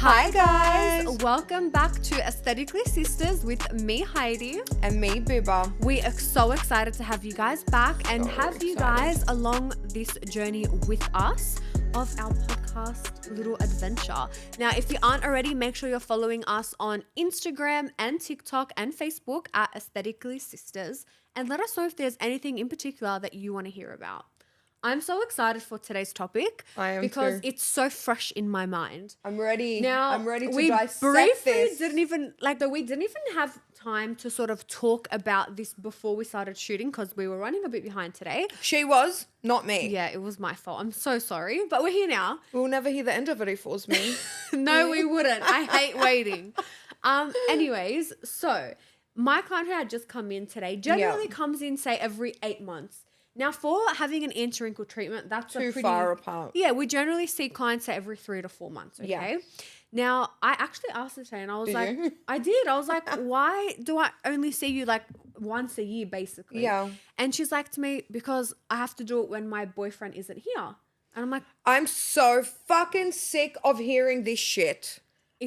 Hi guys! Welcome back to Aesthetically Sisters with me, Heidi. And me, Booba. We are so excited to have you guys back and have you guys along this journey with us of our podcast little adventure. Now, if you aren't already, make sure you're following us on Instagram and TikTok and Facebook at Aesthetically Sisters, and let us know if there's anything in particular that you want to hear about. I'm so excited for today's topic because it's so fresh in my mind. I'm ready. Now, I'm ready to we dissect briefly this. we didn't even have time to sort of talk about this before we started shooting because we were running a bit behind today. She was, not me. Yeah, it was my fault. I'm so sorry, but we're here now. We'll never hear the end of it if it was me. No, we wouldn't. I hate waiting. Anyways, so my client who had just come in today generally comes in, say, every 8 months. Now, for having an anti-wrinkle treatment, that's too far apart. Yeah, we generally see clients say every 3 to 4 months, okay? Yeah. Now, I actually asked her today and I was I did. I was like, why do I only see you like once a year, basically? Yeah. And she's like to me, because I have to do it when my boyfriend isn't here. And I'm like, I'm so fucking sick of hearing this shit.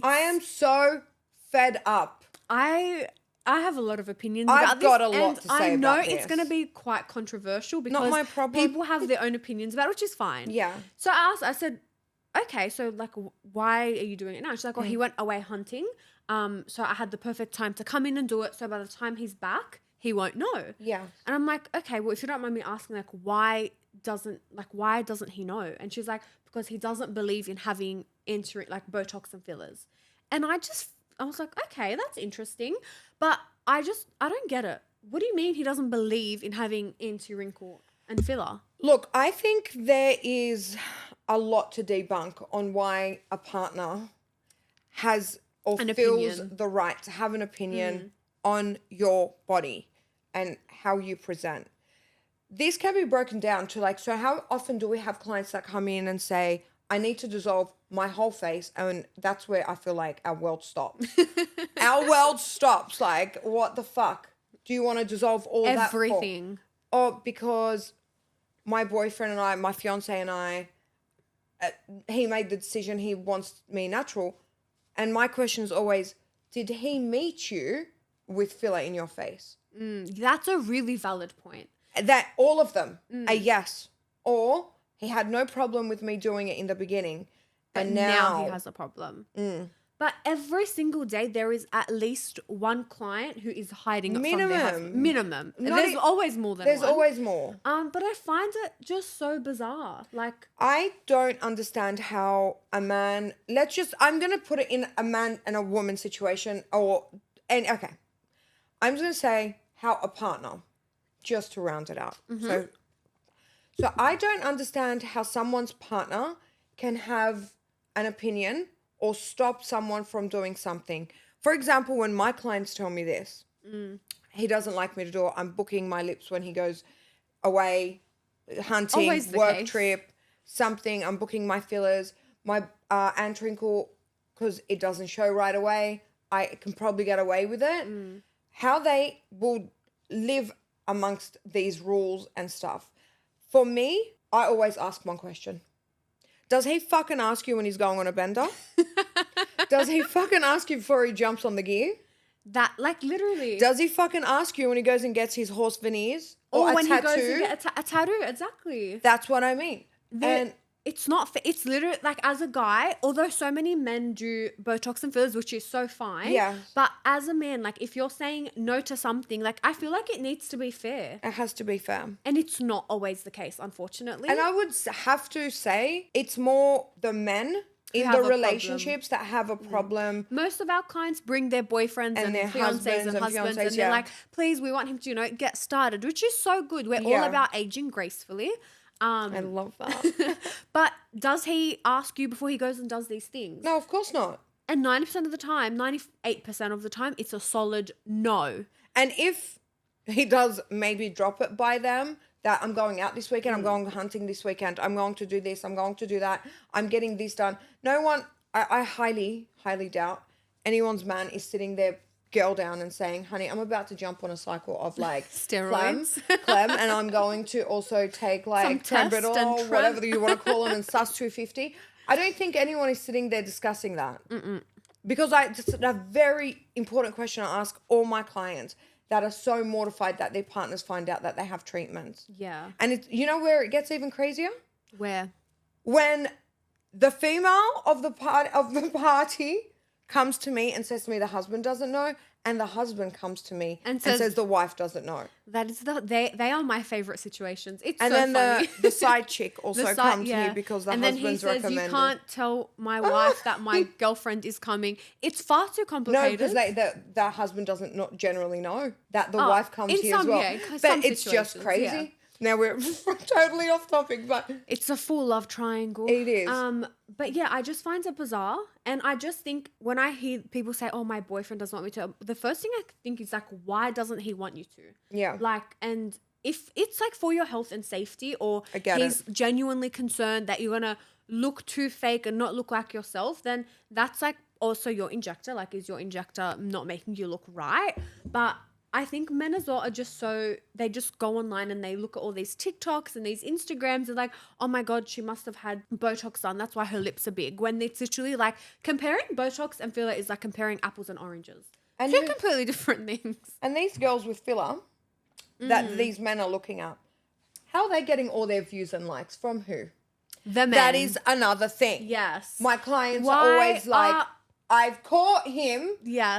I am so fed up. I have a lot of opinions about this. I've got a lot to say about this. I know it's going to be quite controversial because not my problem. People have their own opinions about it, which is fine. Yeah. So I said, okay, so like, why are you doing it now? She's like, he went away hunting. So I had the perfect time to come in and do it. So by the time he's back, he won't know. Yeah. And I'm like, okay, well, if you don't mind me asking, like, why doesn't he know? And she's like, because he doesn't believe in having like Botox and fillers. And I was like, okay, that's interesting. But I don't get it. What do you mean he doesn't believe in having anti-wrinkle and filler? Look, I think there is a lot to debunk on why a partner has or feels the right to have an opinion on your body and how you present. This can be broken down to like, so how often do we have clients that come in and say, I need to dissolve my whole face, and that's where I feel like our world stops. Our world stops. Like, what the fuck? Do you want to dissolve all everything? That or because my boyfriend and I, my fiance and I, he made the decision he wants me natural. And my question is always, did he meet you with filler in your face? That's a really valid point. That all of them are yes. Or he had no problem with me doing it in the beginning. And now he has a problem. But every single day there is at least one client who is hiding it from their husband. Minimum. There's always more than one. There's always more. But I find it just so bizarre. Like, I don't understand how a man, I'm going to put it in a man and a woman situation I'm just going to say how a partner, just to round it out. So I don't understand how someone's partner can have an opinion or stop someone from doing something. For example, when my clients tell me this, he doesn't like me to do it. I'm booking my lips when he goes away, hunting, work trip, something. I'm booking my fillers, my anti-wrinkle, because it doesn't show right away. I can probably get away with it. How they will live amongst these rules and stuff. For me, I always ask one question. Does he fucking ask you when he's going on a bender? Does he fucking ask you before he jumps on the gear? That, like, literally. Does he fucking ask you when he goes and gets his horse veneers? Or when tattoo? He goes to get a tattoo, exactly. That's what I mean. And it's not, it's literally, like, as a guy, although so many men do Botox and fillers, which is so fine. Yeah. But as a man, like, if you're saying no to something, like, I feel like it needs to be fair. It has to be fair. And it's not always the case, unfortunately. And I would have to say it's more the men in the relationships that have a problem. Most of our clients bring their boyfriends and their fiancés and husbands and they're like, please, we want him to, get started, which is so good. We're all about aging gracefully. I love that. But does he ask you before he goes and does these things? No, of course not. And 90% of the time, 98% of the time, it's a solid no. And if he does maybe drop it by them, that I'm going out this weekend, I'm going hunting this weekend, I'm going to do this, I'm going to do that, I'm getting this done. No one, I highly, highly doubt anyone's man is sitting there girl down and saying, honey, I'm about to jump on a cycle of like steroids, clem, and I'm going to also take like Trenbridol or whatever you want to call them, and sus 250. I don't think anyone is sitting there discussing that. Because it's a very important question I ask all my clients that are so mortified that their partners find out that they have treatments. Yeah. And it's, you know where it gets even crazier? Where? When the female of the party comes to me and says to me the husband doesn't know, and the husband comes to me and says the wife doesn't know. That is they are my favorite situations. It's and so then funny. the side chick also comes here because the husband's recommended. And then he says, you can't tell my wife that my girlfriend is coming. It's far too complicated. No, because the husband doesn't not generally know that the wife comes here as well. Yeah, but it's just crazy. Yeah. Now we're totally off topic, but it's a full love triangle. It is. But yeah, I just find it bizarre. And I just think when I hear people say, oh, my boyfriend doesn't want me to, the first thing I think is like, why doesn't he want you to? Yeah. Like, and if it's like for your health and safety, or he's genuinely concerned that you're going to look too fake and not look like yourself, then that's like also your injector. Like, is your injector not making you look right? But I think men as well are just they just go online and they look at all these TikToks and these Instagrams and like, oh my God, she must have had Botox done. That's why her lips are big. When it's literally like comparing Botox and filler is like comparing apples and oranges. And two completely different things. And these girls with filler that these men are looking at, how are they getting all their views and likes? From who? The men. That is another thing. Yes. My clients are always like, I've caught him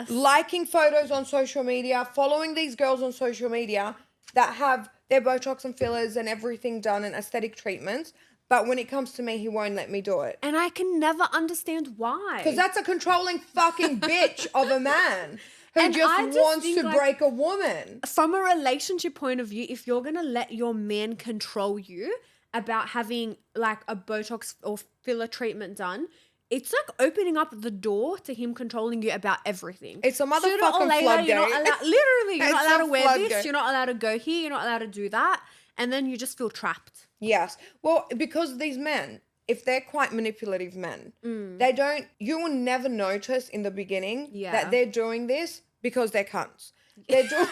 liking photos on social media, following these girls on social media that have their Botox and fillers and everything done and aesthetic treatments. But when it comes to me, he won't let me do it. And I can never understand why. Because that's a controlling fucking bitch of a man who just wants to break a woman. From a relationship point of view, if you're going to let your man control you about having like a Botox or filler treatment done, it's like opening up the door to him controlling you about everything. It's a motherfucking floodgate. You're not allowed to wear this. You're not allowed to go here. You're not allowed to do that. And then you just feel trapped. Yes. Well, because these men, if they're quite manipulative men, you will never notice in the beginning that they're doing this because they're cunts. They're doing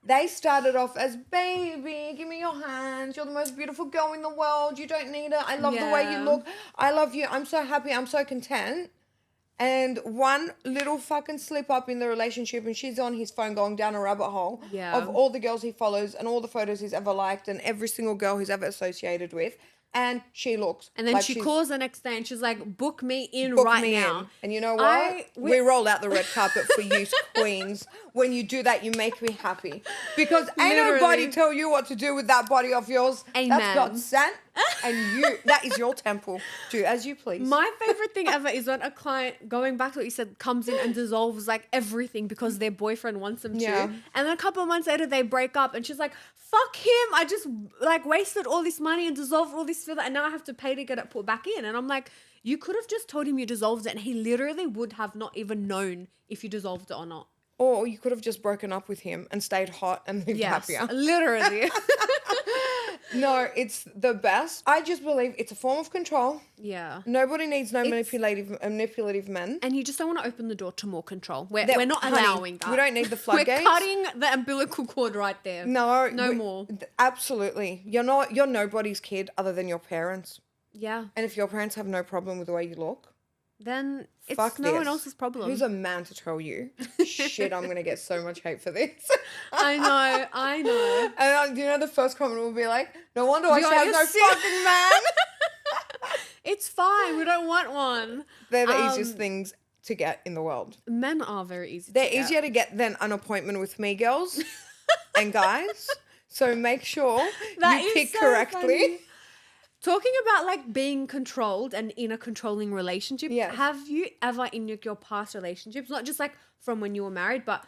They started off as, baby, give me your hands. You're the most beautiful girl in the world. You don't need it. I love the way you look. I love you. I'm so happy. I'm so content. And one little fucking slip up in the relationship and she's on his phone going down a rabbit hole of all the girls he follows and all the photos he's ever liked and every single girl he's ever associated with. And she looks. And then like she calls the next day and she's like, book me in right now. And you know what? We roll out the red carpet for you queens. When you do that, you make me happy. Because ain't nobody tell you what to do with that body of yours. Amen. That's God's sent. And that is your temple. Do as you please. My favorite thing ever is when a client, going back to what you said, comes in and dissolves like everything because their boyfriend wants them to. And then a couple of months later, they break up and she's like, fuck him. I just like wasted all this money and dissolved all this filler and now I have to pay to get it put back in. And I'm like, you could have just told him you dissolved it and he literally would have not even known if you dissolved it or not. Or you could have just broken up with him and stayed hot and lived happier. Literally. No, it's the best. I just believe it's a form of control. Yeah. Nobody needs manipulative men. And you just don't want to open the door to more control. We're not allowing that. We don't need the floodgates. We're cutting the umbilical cord right there. No more. Absolutely. You're nobody's kid other than your parents. Yeah. And if your parents have no problem with the way you look, then it's no one else's problem. Who's a man to tell you? Shit, I'm going to get so much hate for this. I know. And you know the first comment will be like, no wonder why she has no fucking man. It's fine. We don't want one. They're the easiest things to get in the world. Men are very easy They're easier to get than an appointment with me, girls and guys. So make sure you pick correctly. Funny. Talking about like being controlled and in a controlling relationship, have you ever in your past relationships, not just like from when you were married, but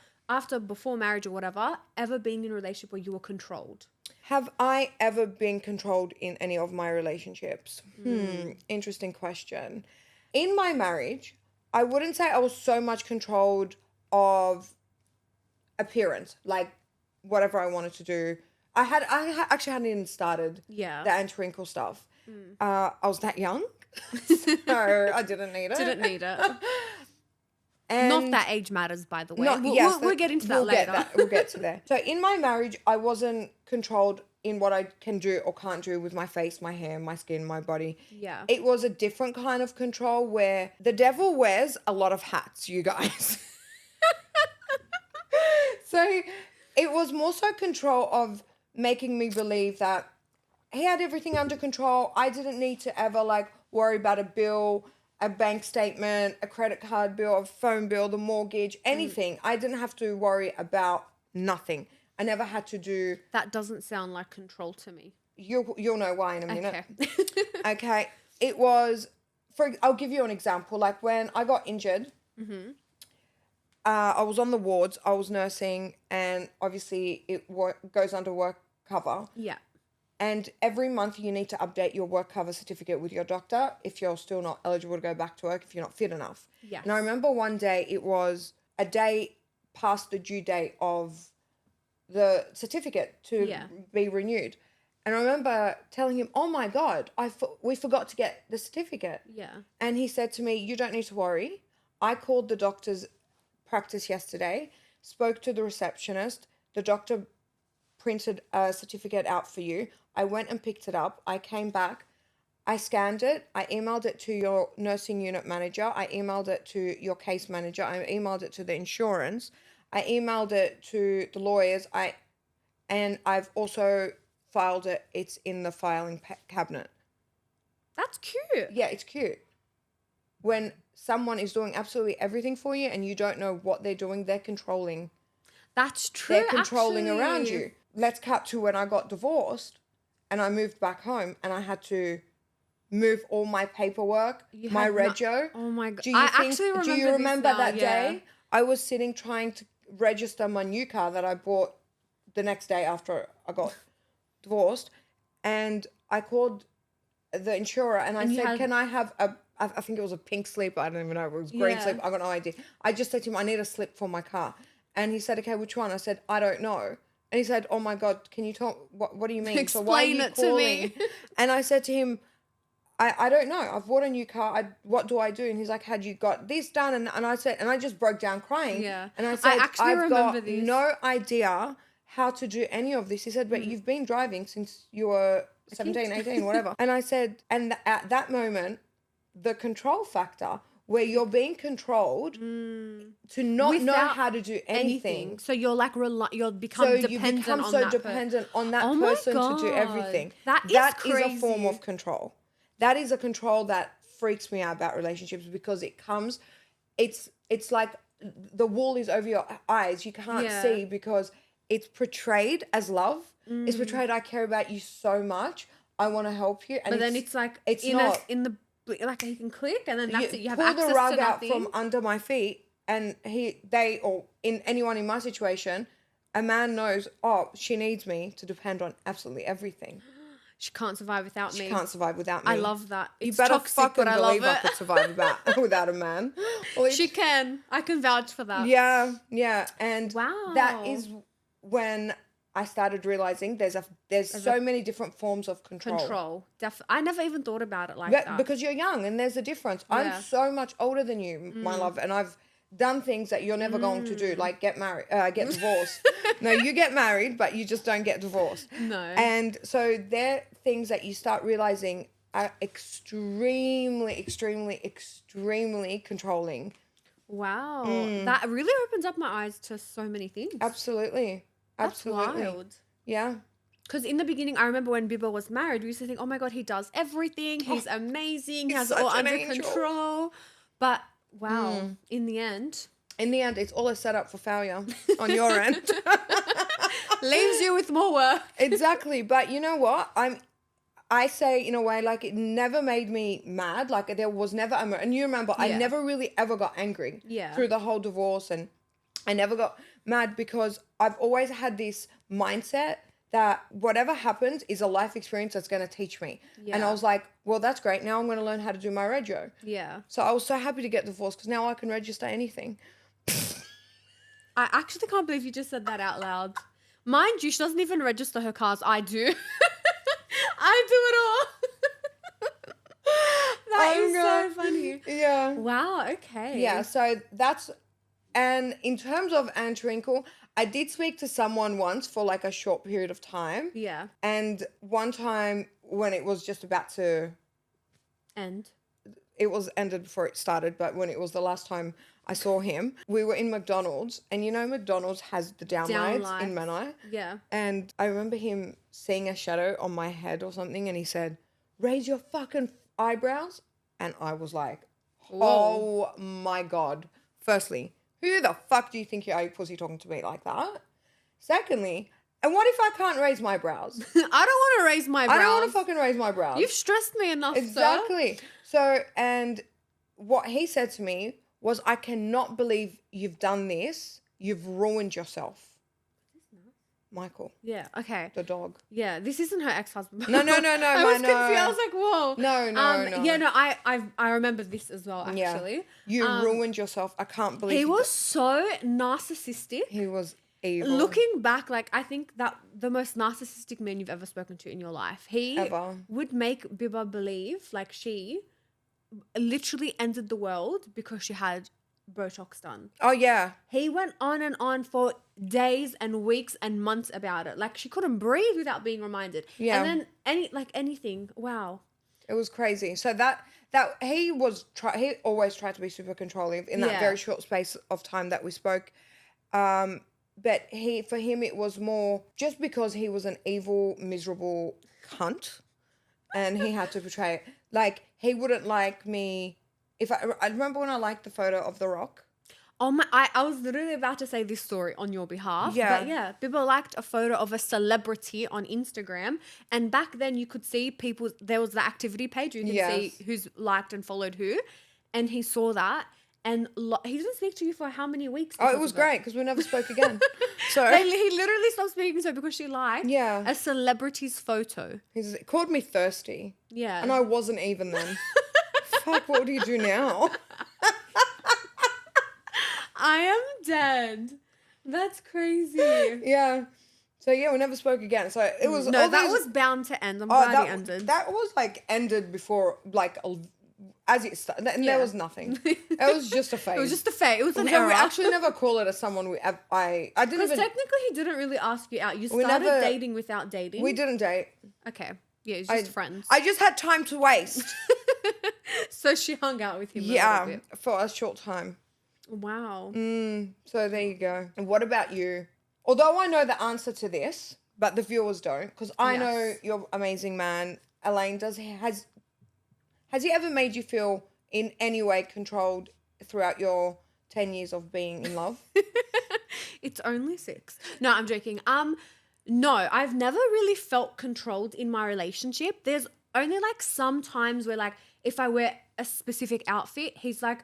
before marriage or whatever, ever been in a relationship where you were controlled? Have I ever been controlled in any of my relationships? Interesting question. In my marriage, I wouldn't say I was so much controlled of appearance, like whatever I wanted to do. I actually hadn't even started the anti-wrinkle stuff. I was that young, so I didn't need it. And not that age matters, by the way. We'll get into that later. We'll get to that. So in my marriage, I wasn't controlled in what I can do or can't do with my face, my hair, my skin, my body. Yeah. It was a different kind of control where the devil wears a lot of hats, you guys. So it was more so control of making me believe that he had everything under control. I didn't need to ever like worry about a bill, a bank statement, a credit card bill, a phone bill, the mortgage, anything. I didn't have to worry about nothing. I never had to do. That doesn't sound like control to me. You'll know why in a minute. Okay. Okay. It was, I'll give you an example. Like when I got injured, I was on the wards, I was nursing, and obviously it goes under work cover. Yeah. And every month you need to update your work cover certificate with your doctor if you're still not eligible to go back to work, if you're not fit enough. Yes. And I remember one day it was a day past the due date of the certificate to be renewed. And I remember telling him, oh my God, we forgot to get the certificate. Yeah. And he said to me, you don't need to worry. I called the doctor's practice yesterday, spoke to the receptionist. The doctor printed a certificate out for you. I went and picked it up. I came back. I scanned it. I emailed it to your nursing unit manager. I emailed it to your case manager. I emailed it to the insurance. I emailed it to the lawyers. And I've also filed it. It's in the filing cabinet. That's cute. Yeah, it's cute. When someone is doing absolutely everything for you and you don't know what they're doing, they're controlling. That's true. They're controlling actually. around you. Let's cut to when I got divorced and I moved back home and I had to move all my paperwork, my rego. Oh my God. Do you remember that day? I was sitting trying to register my new car that I bought the next day after I got divorced, and I called the insurer and I said, can I have I think it was a pink slip. I don't even know. It was green slip. I got no idea. I just said to him, I need a slip for my car. And he said, okay, which one? I said, I don't know. And he said, oh my God, can you tell, what do you mean? Explain so why are you it calling? to me. And I said to him, I don't know. I've bought a new car. What do I do? And he's like, had you got this done? And I said, and I just broke down crying. Yeah. And I said, I've got this. no idea how to do any of this. He said, but you've been driving since you were 17, 18, whatever. And I said, and at that moment, the control factor where you're being controlled to not know how to do anything. So you're like, you become dependent on that dependent on that person to do everything. That is a form of control. That is a control that freaks me out about relationships because it's like the wool is over your eyes. You can't see because it's portrayed as love. It's portrayed, I care about you so much. I want to help you. And but then it's like, like you can click and then that's it. You have access to nothing. Pull the rug out from under my feet and anyone in my situation, a man knows, oh, she needs me to depend on absolutely everything. She can't survive without me. She can't survive without me. I love that. It's you better toxic, fucking but believe I I could survive without a man. She can. I can vouch for that. Yeah. And wow. That is when I started realizing there's so many different forms of control. I never even thought about it like that. Because you're young and there's a difference. Yeah. I'm so much older than you, my love, and I've done things that you're never going to do, like get divorced. No, you get married, but you just don't get divorced. No. And so they're things that you start realizing are extremely, extremely, extremely controlling. Wow. That really opens up my eyes to so many things. Absolutely. That's wild. Yeah. Because in the beginning, I remember when Bibba was married, we used to think, oh my God, he does everything. He's amazing. He has it all under control. But wow, in the end, it's all a setup for failure on your end. Leaves you with more work. Exactly. But you know what? I say in a way, like it never made me mad. Like there was never, and you remember, I never really ever got angry through the whole divorce. And I never got mad because I've always had this mindset that whatever happens is a life experience that's going to teach me. Yeah. And I was like, well, that's great. Now I'm going to learn how to do my rego. Yeah. So I was so happy to get divorced because now I can register anything. I actually can't believe you just said that out loud. Mind you, she doesn't even register her cars. I do. I do it all. That is so funny. Yeah. Wow, okay. Yeah, so that's... And in terms of Aunt Twinkle, I did speak to someone once for like a short period of time. Yeah. And one time when it was just about to end, it was ended before it started, but when it was the last time I saw him, we were in McDonald's, and you know McDonald's has the down lights in Manai. Yeah. And I remember him seeing a shadow on my head or something, and he said, "Raise your fucking eyebrows." And I was like, whoa. Oh my God. Firstly, who the fuck do you think you are, you pussy, talking to me like that? Secondly, and what if I can't raise my brows? I don't want to raise my brows. I don't want to fucking raise my brows. You've stressed me enough, exactly. So, and what he said to me was, I cannot believe you've done this. You've ruined yourself. Michael. Yeah, okay. The dog. Yeah, this isn't her ex-husband. No. I was confused. I was like, whoa. No. Yeah, no, I remember this as well, actually. Yeah. You ruined yourself. I can't believe he was so narcissistic. He was evil. Looking back, like, I think that the most narcissistic man you've ever spoken to in your life. He would make Bibba believe, like, she literally ended the world because she had Botox done. Oh, yeah. He went on and on for days and weeks and months about it. Like, she couldn't breathe without being reminded. Yeah. And then anything. Wow. It was crazy. So that he always tried to be super controlling in that very short space of time that we spoke. But for him it was more just because he was an evil, miserable cunt, and he had to portray it. Like, he wouldn't like me. If I remember when I liked the photo of The Rock. Oh my! I was literally about to say this story on your behalf. Yeah. But yeah, people liked a photo of a celebrity on Instagram, and back then you could see people. There was the activity page. You can see who's liked and followed who, and he saw that, and he didn't speak to you for how many weeks? Oh, it was great because we never spoke again. So he literally stopped speaking to her because she liked a celebrity's photo. He called me thirsty. Yeah, and I wasn't even then. Fuck! What do you do now? I am dead. That's crazy. Yeah. So yeah, we never spoke again. So it was that was bound to end. I'm glad it ended. That was like ended before, like, as it started, and there was nothing. It was just a phase. It was just a phase. It was an error. We actually never call it as someone I didn't even. Because technically he didn't really ask you out. You started dating without dating. We didn't date. Okay. Yeah, it's just friends. I just had time to waste. So she hung out with him a little bit. For a short time. Wow. So there you go. And what about you? Although I know the answer to this, but the viewers don't, because I know you're an amazing man. Elaine, has he ever made you feel in any way controlled throughout your 10 years of being in love? It's only 6. No, I'm joking. No, I've never really felt controlled in my relationship. There's only like some times where, like, if I wear a specific outfit, he's like,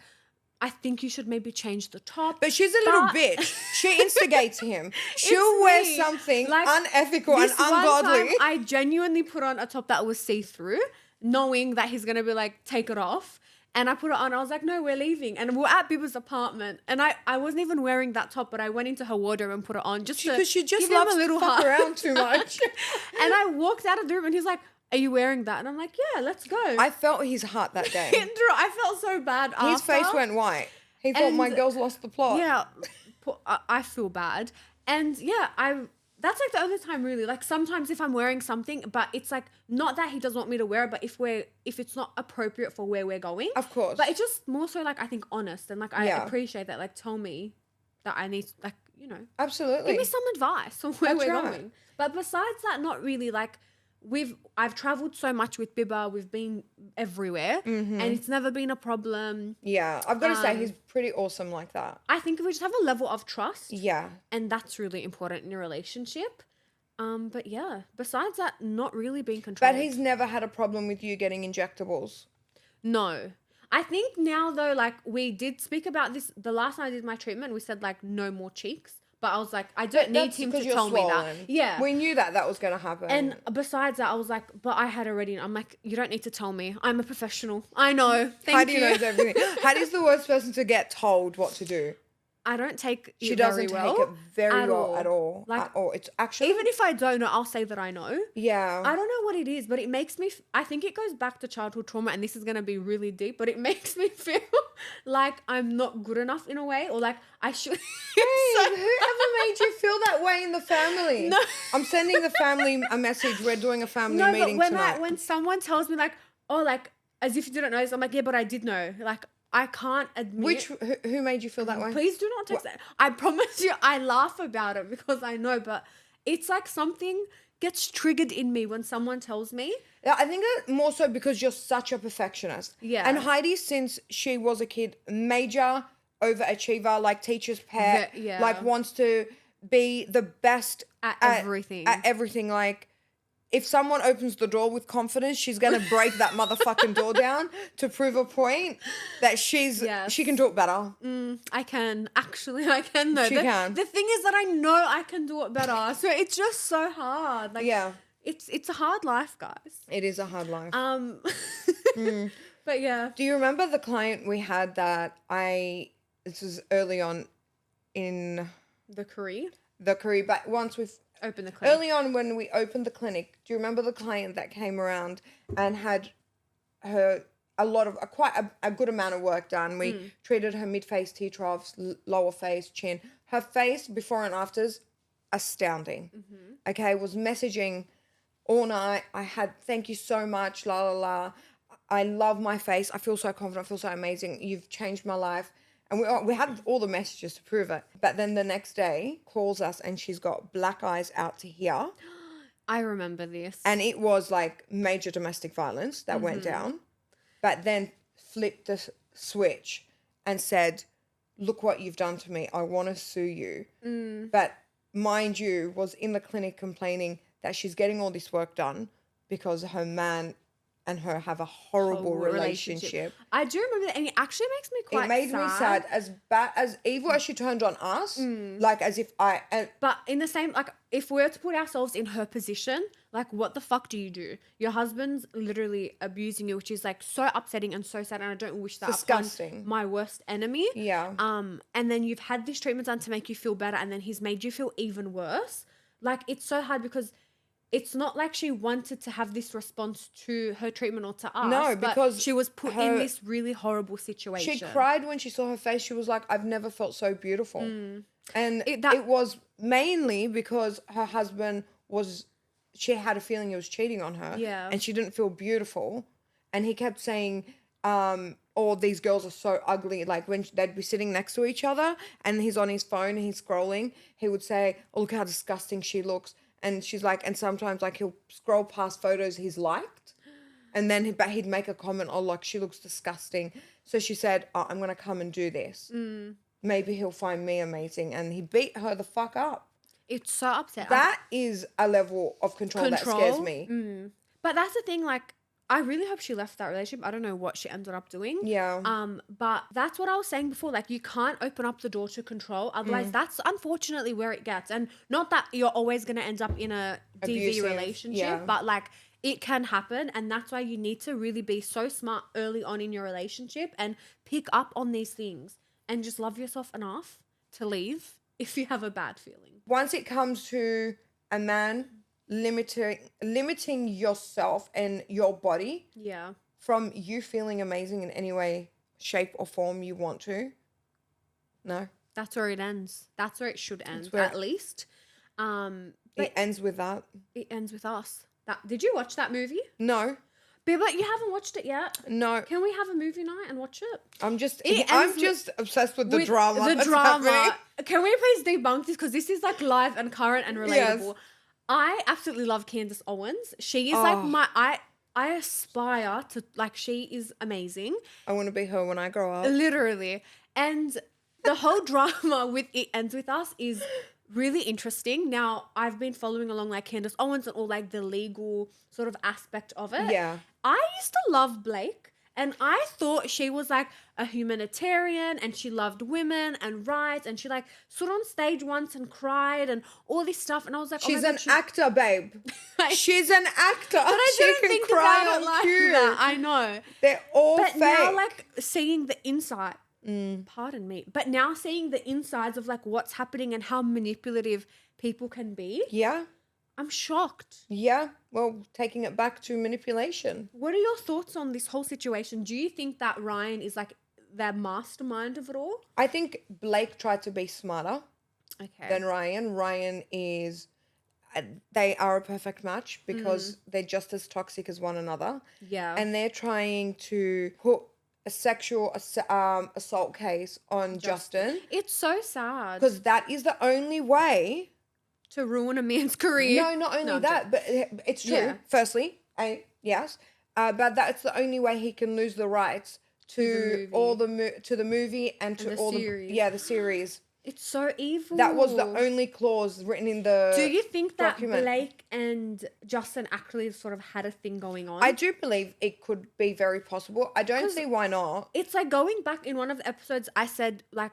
I think you should maybe change the top. But she's a little bitch. She instigates him. She'll wear something like, unethical and ungodly. One time I genuinely put on a top that was see-through, knowing that he's going to be like, take it off. And I put it on. I was like, no, we're leaving. And we're at Bibba's apartment. And I wasn't even wearing that top, but I went into her wardrobe and put it on because she just loves a little fuck around too much. And I walked out of the room and he's like, are you wearing that? And I'm like, yeah, let's go. I felt his heart that day. I felt so bad after. His face went white. He thought my girl's lost the plot. Yeah, I feel bad. And yeah, that's like the only time really. Like sometimes if I'm wearing something, but it's like not that he doesn't want me to wear it, but if it's not appropriate for where we're going. Of course. But it's just more so like I think honest and like I appreciate that. Like tell me that I need like, you know. Absolutely. Give me some advice on where we're going. But besides that, not really. Like I've traveled so much with Bibba. We've been everywhere, and it's never been a problem. Yeah, I've got to say he's pretty awesome like that. I think we just have a level of trust. Yeah, and that's really important in a relationship. But yeah, besides that, not really being controlled. But he's never had a problem with you getting injectables. No. I think now though, like we did speak about this the last time I did my treatment. We said like no more cheeks. But I was like, I don't need him to tell me that. Yeah. We knew that was going to happen. And besides that, I was like, but I had already. I'm like, you don't need to tell me. I'm a professional. I know. Thank you. Heidi knows everything. Heidi's the worst person to get told what to do. I don't take it She doesn't very well take it very well at all. Like, at all. It's actually... Even if I don't know, I'll say that I know. Yeah. I don't know what it is, but it makes me... I think it goes back to childhood trauma, and this is going to be really deep, but it makes me feel like I'm not good enough in a way, or like I should... Hey, whoever made you feel that way in the family? No. I'm sending the family a message. We're doing a family meeting tonight. When someone tells me like, oh, like, as if you didn't know this, I'm like, yeah, but I did know. Like, I can't admit. Who made you feel that way? Please do not text that. I promise you, I laugh about it because I know, but it's like something gets triggered in me when someone tells me. Yeah, I think that more so because you're such a perfectionist. Yeah. And Heidi, since she was a kid, major overachiever, like teacher's pet, Yeah. like wants to be the best At everything. At everything. Like, if someone opens the door with confidence, she's going to break that motherfucking door down to prove a point that she can do it better. I can. Actually, I can though. She can. The thing is that I know I can do it better. So it's just so hard. Like, yeah. It's a hard life, guys. It is a hard life. But yeah. Do you remember the client we had that this was early on in The career. But once we've Open the clinic. early on when we opened the clinic, do you remember the client that came around and had her quite a good amount of work done? We treated her mid-face, T-troughs, lower face, chin. Her face before and afters, astounding. Okay, was messaging all night. I had, thank you so much, la la la. I love my face. I feel so confident. I feel so amazing. You've changed my life. And we had all the messages to prove it. But then the next day, calls us and she's got black eyes out to here. I remember this. And it was like major domestic violence that went down. But then flipped the switch and said, look what you've done to me. I want to sue you. But mind you, was in the clinic complaining that she's getting all this work done because her man and her have a horrible relationship. I do remember that, and it actually makes me quite sad. It made me sad. As bad, as evil as she turned on us, like as if But in the same, like, if we were to put ourselves in her position, like, what the fuck do you do? Your husband's literally abusing you, which is, like, so upsetting and so sad, and I don't wish that disgusting. upon my worst enemy. Yeah. And then you've had this treatment done to make you feel better, and then he's made you feel even worse. Like, it's so hard because it's not like she wanted to have this response to her treatment or to us. No, because she was put in this really horrible situation. She cried when she saw her face. She was like, I've never felt so beautiful. And it was mainly because her husband she had a feeling he was cheating on her. Yeah. And she didn't feel beautiful. And he kept saying, oh, these girls are so ugly. Like when they'd be sitting next to each other and he's on his phone and he's scrolling, he would say, oh, look how disgusting she looks. And she's like, and sometimes like he'll scroll past photos he's liked, and then he'd make a comment, oh, like she looks disgusting. So she said, oh, I'm gonna come and do this. Maybe he'll find me amazing, and he beat her the fuck up. It's so upsetting. That is a level of control that scares me. But that's the thing, like, I really hope she left that relationship. I don't know what she ended up doing. Yeah. But that's what I was saying before. Like, you can't open up the door to control. Otherwise, that's unfortunately where it gets. And not that you're always going to end up in a DV relationship, but like, it can happen. And that's why you need to really be so smart early on in your relationship and pick up on these things and just love yourself enough to leave if you have a bad feeling. Once it comes to a man limiting yourself and your body from you feeling amazing in any way, shape or form you want to, no, that's where it ends. That's where it should end, at least. It ends with that. It ends with us. Did you watch that movie? No. But you haven't watched it yet? No. Can we have a movie night and watch it? I'm just obsessed with the drama. The drama. Happening. Can we please debunk this? Because this is like live and current and relatable. Yes. I absolutely love Candace Owens. She is like I aspire to, like, she is amazing. I want to be her when I grow up. Literally. And the whole drama with It Ends With Us is really interesting. Now, I've been following along like Candace Owens and all like the legal sort of aspect of it. Yeah. I used to love Blake. And I thought she was like a humanitarian and she loved women and rights, and she like stood on stage once and cried and all this stuff. And I was like, she's an actor, babe. She's an actor. But I didn't think about it like that. I know. They're all fake. But now, like, seeing the insight, Pardon me. But now seeing the insides of like what's happening and how manipulative people can be. Yeah. I'm shocked. Yeah. Well, taking it back to manipulation. What are your thoughts on this whole situation? Do you think that Ryan is like the mastermind of it all? I think Blake tried to be smarter than Ryan. Ryan is... They are a perfect match because they're just as toxic as one another. Yeah. And they're trying to put a sexual assault case on Justin. It's so sad. Because that is the only way... To ruin a man's career. No, not only that, but it's true. Yeah. Firstly, yes. But that's the only way he can lose the rights to the movie and to all series. the series. It's so evil. That was the only clause written in the Do you think that document. Blake and Justin actually sort of had a thing going on? I do believe it could be very possible. I don't see why not. It's like going back in one of the episodes, I said, like,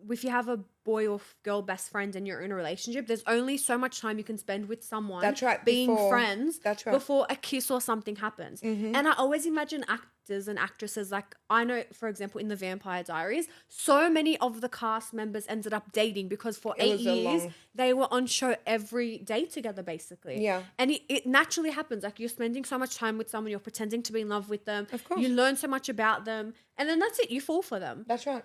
if you have a boy or girl best friend and you're in a relationship, there's only so much time you can spend with someone. That's right. Being friends. That's right. Before a kiss or something happens. And I always imagine actors and actresses, like I know, for example, in the Vampire Diaries, so many of the cast members ended up dating because for 8 years they were on show every day together, basically. Yeah. And it naturally happens. Like you're spending so much time with someone, you're pretending to be in love with them. Of course. You learn so much about them. And then that's it. You fall for them. That's right.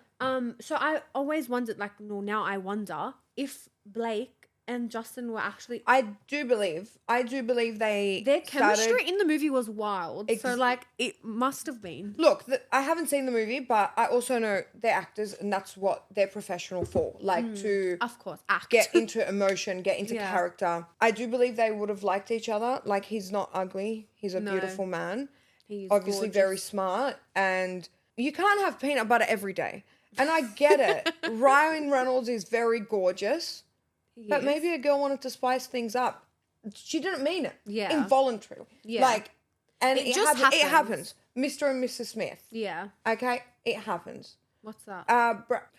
So I always wondered, like, no, now I wonder if Blake and Justin were actually... I do believe Their chemistry in the movie was wild. So, like, it must have been. Look, I haven't seen the movie, but I also know they're actors and that's what they're professional for. Like, to... Of course, act. Get into emotion, get into character. I do believe they would have liked each other. Like, he's not ugly. He's a beautiful man. He's obviously gorgeous. Very smart. And you can't have peanut butter every day. And I get it. Ryan Reynolds is very gorgeous. But maybe a girl wanted to spice things up. She didn't mean it. Yeah. Involuntary. Yeah. Like, and it just happens. It happens. happens. Mr. and Mrs. Smith. Yeah. Okay? It happens. What's that?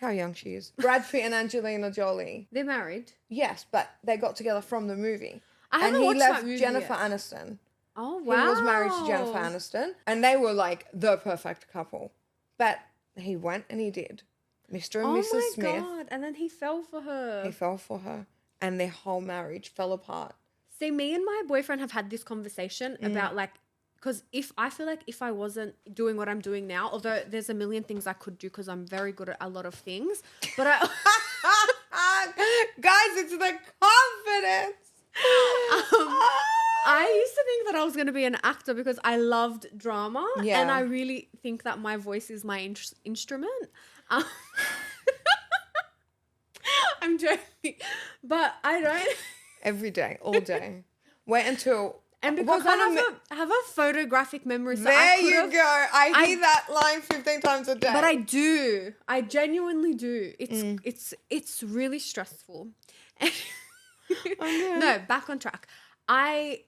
How young she is. Brad Pitt and Angelina Jolie. They're married. Yes, but they got together from the movie. I haven't watched that movie Jennifer yet. Aniston. Oh, wow. He was married to Jennifer Aniston. And they were like the perfect couple. But he went and he did. Mr. and Mrs. Smith. Oh, my God. And then he fell for her. He fell for her. And their whole marriage fell apart. See, me and my boyfriend have had this conversation about, like, because I feel like if I wasn't doing what I'm doing now, although there's a million things I could do because I'm very good at a lot of things, but Guys, it's the confidence. I used to think that I was going to be an actor because I loved drama. Yeah. And I really think that my voice is my instrument. I'm joking. But I don't. Every day, all day. Wait until... And because I have a photographic memory. So there you go. I hear that line 15 times a day. But I do. I genuinely do. It's really stressful. No, back on track. I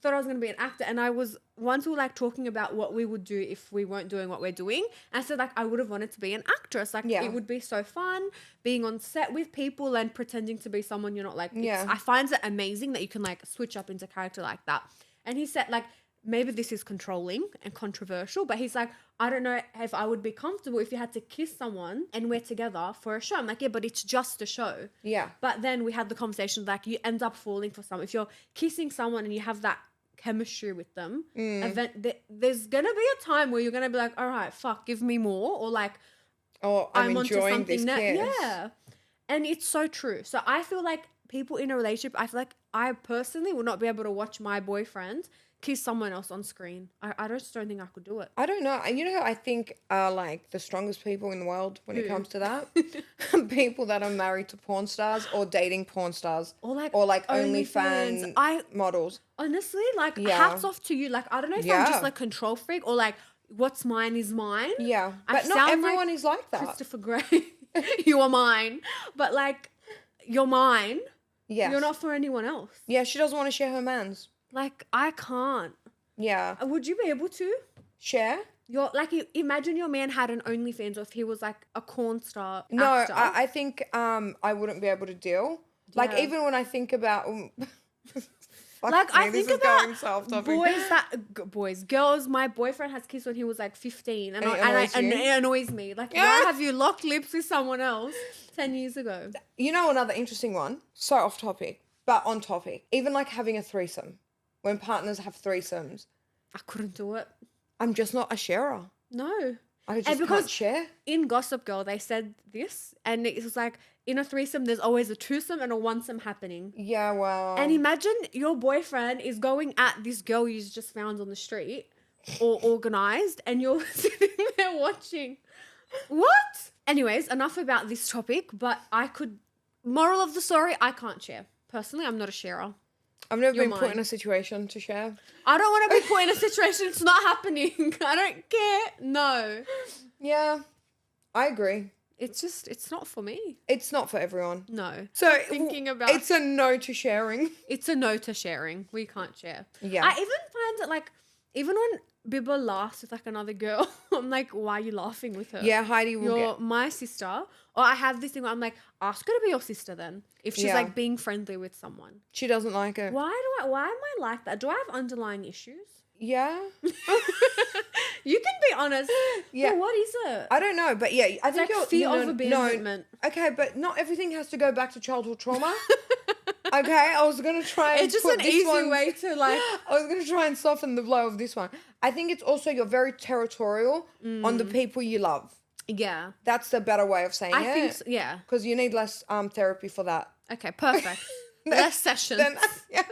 thought I was going to be an actor, and I was once we were like talking about what we would do if we weren't doing what we're doing. And I said like I would have wanted to be an actress. Like it would be so fun being on set with people and pretending to be someone you're not. Like I find it amazing that you can like switch up into character like that. And he said like maybe this is controlling and controversial, but he's like, I don't know if I would be comfortable if you had to kiss someone and we're together for a show. I'm like, yeah, but it's just a show. Yeah. But then we had the conversation like you end up falling for someone. If you're kissing someone and you have that chemistry with them, there's gonna be a time where you're gonna be like, all right, fuck, give me more, or like, oh, I'm enjoying this kiss. Yeah, and it's so true. So I feel like people in a relationship, I feel like I personally would not be able to watch my boyfriend kiss someone else on screen. I just don't think I could do it. I don't know. And you know who I think are like the strongest people in the world when it comes to that? People that are married to porn stars or dating porn stars. Or like OnlyFans models. Honestly, like hats off to you. Like I don't know if I'm just like control freak or like what's mine is mine. Yeah. But not everyone is like that. Christopher Gray. You are mine. But like you're mine. Yes. You're not for anyone else. Yeah, she doesn't want to share her man's. Like, I can't. Yeah. Would you be able to? Share? Imagine your man had an OnlyFans or if he was like a corn star No, actor. I think I wouldn't be able to deal. Yeah. Like, even when I think about... Fuck like me, I think this is about going so off topic. girls. My boyfriend has kissed when he was like 15, and it annoys me. Like, why have you locked lips with someone else 10 years ago? You know, another interesting one. So off topic, but on topic. Even like having a threesome, when partners have threesomes. I couldn't do it. I'm just not a sharer. No. I just can't share. In Gossip Girl, they said this, and it was like, in a threesome, there's always a twosome and a onesome happening. Yeah, well. And imagine your boyfriend is going at this girl you just found on the street, or organized, and you're sitting there watching. What? Anyways, enough about this topic, but moral of the story, I can't share. Personally, I'm not a sharer. I've never been put in a situation to share. I don't want to be put in a situation. It's not happening. I don't care. No. Yeah, I agree. It's not for me. It's not for everyone. No. So it's a no to sharing. It's a no to sharing. We can't share. Yeah. I even find it like, even when Bibba laughs with like another girl, I'm like, why are you laughing with her? Yeah, Heidi will You're my sister. Or I have this thing where I'm like, ask her to be your sister then. If she's like being friendly with someone. She doesn't like it. Why am I like that? Do I have underlying issues? Yeah. You can be honest. Yeah. But what is it? I don't know, but yeah, I think like fear of abandonment. No. Okay, but not everything has to go back to childhood trauma. Okay, I was going to try and it's just an easy way to like... I was going to try and soften the blow of this one. I think it's also you're very territorial on the people you love. Yeah. That's the better way of saying it. I think so, yeah. Because you need less therapy for that. Okay, perfect. Less sessions. Yeah.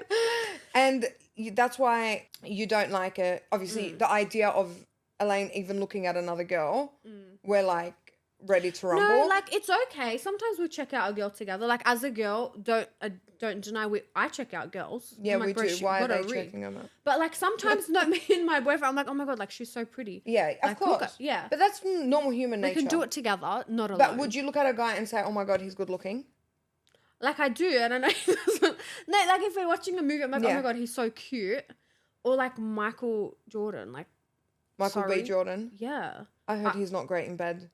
And that's why you don't like it. Obviously, the idea of Elaine even looking at another girl, we're like ready to rumble. No, like it's okay. Sometimes we check out a girl together. Like as a girl, don't deny I check out girls. Yeah, like, we do. Why are they checking them out? But like sometimes, not me and my boyfriend. I'm like, oh my god, like she's so pretty. Yeah, of course. Yeah, but that's normal human nature. We can do it together, not alone. But would you look at a guy and say, oh my god, he's good looking? Like I do, and I know. No, like if we're watching a movie, I'm like, oh my god, he's so cute. Or like Michael Jordan, like Michael B. Jordan. Yeah, I heard he's not great in bed.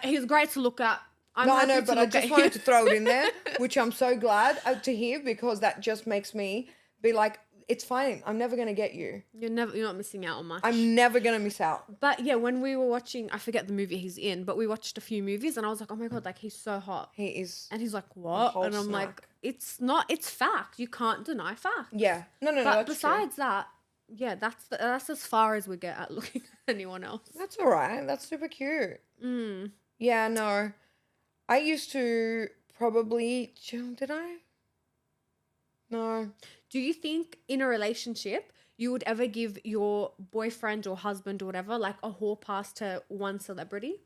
He's great to look at. I know, but I just wanted to throw it in there, which I'm so glad to hear, because that just makes me be like, it's fine. I'm never going to get you. You're not missing out on much. I'm never going to miss out. But yeah, when we were watching, I forget the movie he's in, but we watched a few movies and I was like, oh my god, like he's so hot. He is. And he's like, what? And I'm like, it's fact. You can't deny fact. Yeah. No, but besides that, yeah, that's as far as we get at looking at anyone else. That's all right. That's super cute. Yeah, no. I used to probably, did I? No. Do you think in a relationship you would ever give your boyfriend or husband or whatever like a hall pass to one celebrity?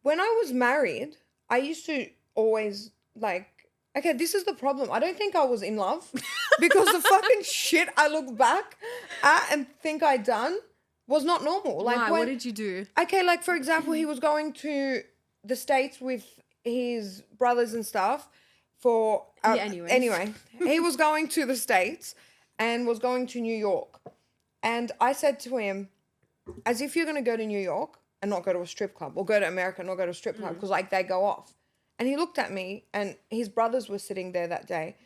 When I was married, I used to always like, okay, this is the problem. I don't think I was in love because the fucking shit I look back at and think I done was not normal. Like, why? What did you do? Okay, like for example, he was going to the States with his brothers and stuff for anyway, he was going to the States and was going to New York. And I said to him, as if you're going to go to New York and not go to a strip club, or go to America and not go to a strip club, because like they go off. And he looked at me, and his brothers were sitting there that day,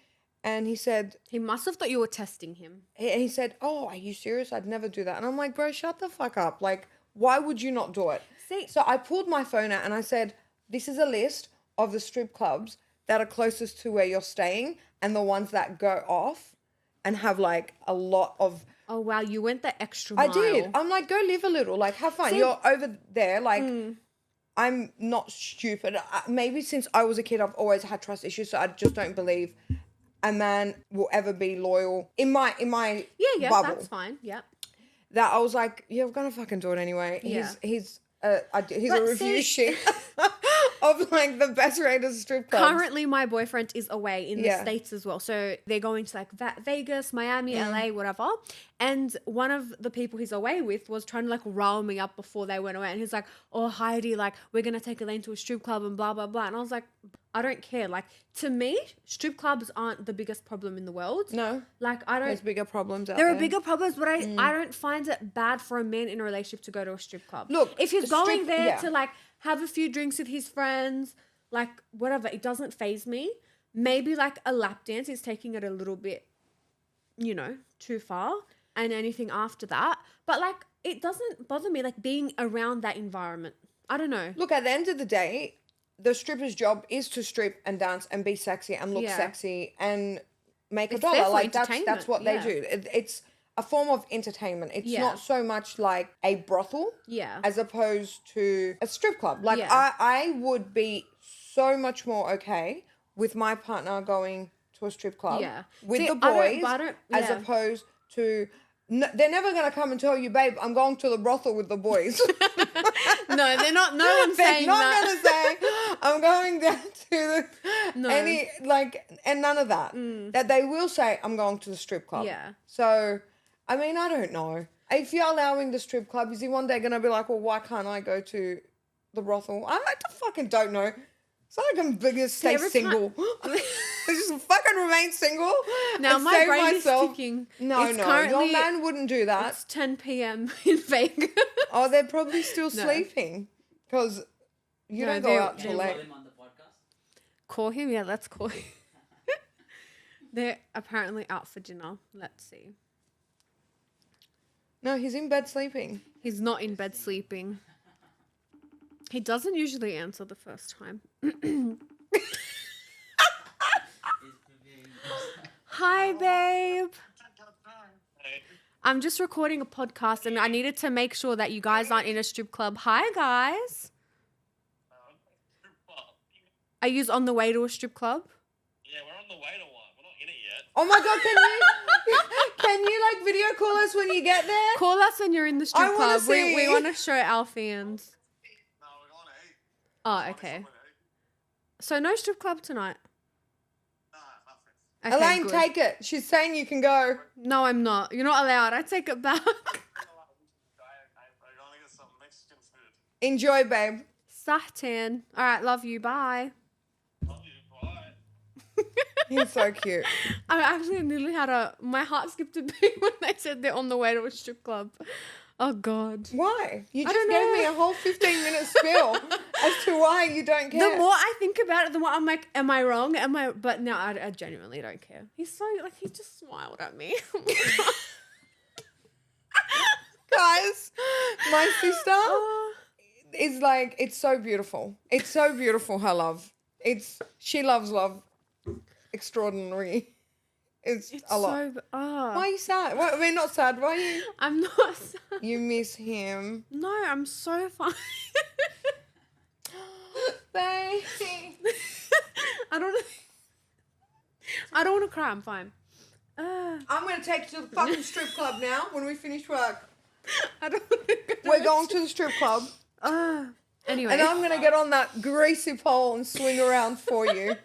and he said... He must have thought you were testing him. He said, oh, are you serious? I'd never do that. And I'm like, bro, shut the fuck up. Like, why would you not do it? See, so I pulled my phone out and I said, this is a list of the strip clubs that are closest to where you're staying and the ones that go off and have like a lot of... Oh, wow. You went the extra mile. I did. I'm like, go live a little. Like, have fun. See, you're over there. Like, I'm not stupid. Maybe since I was a kid, I've always had trust issues. So I just don't believe a man will ever be loyal in my bubble. That's fine. Yeah. That I was like, yeah, we're going to fucking do it anyway. Yeah. He's a review sheet of like the best rated strip clubs. Currently, my boyfriend is away in the States as well. So they're going to like Vegas, Miami, LA, whatever. And one of the people he's away with was trying to like rile me up before they went away. And he's like, oh, Heidi, like we're going to take Elaine to a strip club and blah, blah, blah. And I was like, I don't care. Like to me, strip clubs aren't the biggest problem in the world. No. Like I don't. There's bigger problems out there. There are bigger problems, but I don't find it bad for a man in a relationship to go to a strip club. Look, if he's going there to like have a few drinks with his friends, like whatever, it doesn't faze me. Maybe like a lap dance is taking it a little bit too far and anything after that. But like, it doesn't bother me, like being around that environment. I don't know. Look, at the end of the day, the stripper's job is to strip and dance and be sexy and look sexy and make a dollar. Like that's what they do. It's a form of entertainment. It's not so much like a brothel as opposed to a strip club. Like I would be so much more okay with my partner going to a strip club with the boys as opposed to they're never going to come and tell you, babe, I'm going to the brothel with the boys. No, they're not. No one's saying that. They're not going to say, I'm going down to and none of that. That they will say, I'm going to the strip club. Yeah. So, I mean, I don't know. If you're allowing the strip club, is he one day going to be like, well, why can't I go to the brothel? I fucking don't know. It's not like I'm going to stay single. I just fucking remain single. Now my brain is ticking. No, your man wouldn't do that. It's 10 p.m. in Vegas. Oh, they're probably still sleeping because you don't go out till late. Call him? Yeah, let's call him. They're apparently out for dinner. Let's see. No, he's in bed sleeping. He's not in bed sleeping. He doesn't usually answer the first time. Hi, babe. I'm just recording a podcast and I needed to make sure that you guys aren't in a strip club. Hi, guys. Are you on the way to a strip club? Yeah, we're on the way to one. We're not in it yet. Oh my God, can you like video call us when you get there? Call us when you're in the strip club. See. We want to show our fans. No, we're going to eat. Oh, okay. So no strip club tonight? Nah, nothing. Okay, Elaine, good. take it. She's saying you can go. No, I'm not. You're not allowed. I take it back. We're going to get some Mexican food. Enjoy, babe. Sahtan. All right, love you. Bye. Love you. Bye. He's so cute. I actually nearly had my heart skipped a beat when they said they're on the way to a strip club. Oh, God. Why? You just gave me a whole 15-minute spiel as to why you don't care. The more I think about it, the more I'm like, am I wrong? But no, I genuinely don't care. He's so, like, he just smiled at me. Guys, my sister is like, it's so beautiful. It's so beautiful, her love. She loves love extraordinary. It's a lot. Why are you sad? I mean, not sad. Why are you? I'm not sad. You miss him. No, I'm so fine. Baby. I don't want to cry. I'm fine. I'm going to take you to the fucking strip club now when we finish work. I don't want to go. We're going to the strip club. Anyway. And I'm going to get on that greasy pole and swing around for you.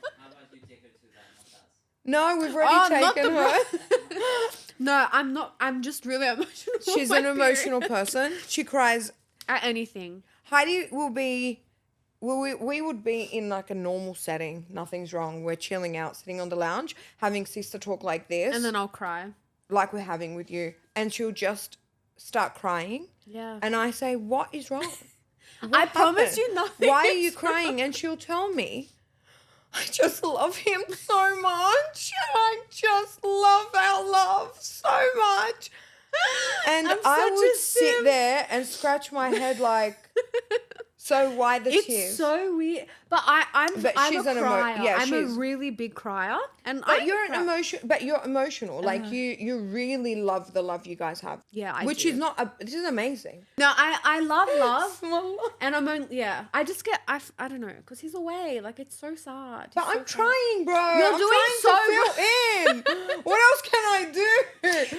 No, we've already taken her. No, I'm not. I'm just really emotional. She's an emotional person. She cries at anything. Heidi will be, we would be in like a normal setting. Nothing's wrong. We're chilling out, sitting on the lounge, having sister talk like this. And then I'll cry. Like we're having with you. And she'll just start crying. Yeah. And I say, what is wrong? I promise you nothing. Why are you crying? And she'll tell me, I just love him so much. I just love our love so much. And I would sit there and scratch my head like, so why the tears? It's so weird. But I'm she's a crier. I'm a she's really big crier. And But you're emotional. Like you really love the love you guys have. Yeah, I Which do. is not this is amazing. No, I love love. And I'm only, I just get, I don't know, because he's away. Like, it's so sad. But I'm trying, bro. You're I'm doing so trying to fill in. What else can I do?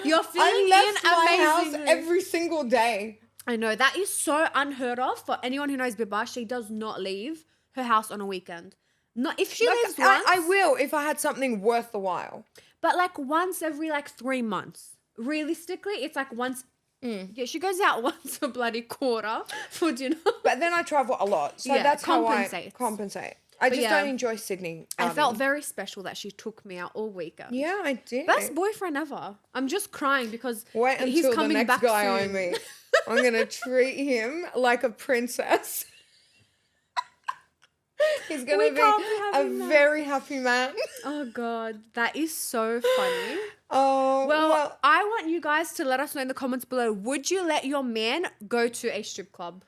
You're filling I left in my amazingly. house every single day. I know. That is so unheard of. For anyone who knows Biba, she does not leave her house on a weekend. Not if she leaves once. I will if I had something worth the while. But like once every 3 months. Realistically, it's like once. Yeah, she goes out once a bloody quarter for dinner. But then I travel a lot. So that's how I compensate. I just don't enjoy Sydney. I felt very special that she took me out all weekend. Yeah, I did. Best boyfriend ever. I'm just crying because wait until he's coming the next back guy soon. I meet. I'm going to treat him like a princess. He's going to be a very happy man. Oh, God. That is so funny. Oh, well, I want you guys to let us know in the comments below. Would you let your man go to a strip club?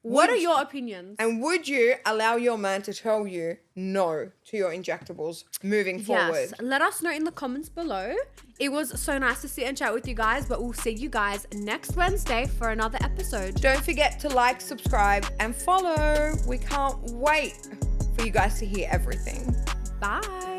What are your opinions? And would you allow your man to tell you no to your injectables moving forward? Yes, let us know in the comments below. It was so nice to sit and chat with you guys, but we'll see you guys next Wednesday for another episode. Don't forget to like, subscribe, and follow. We can't wait for you guys to hear everything. Bye.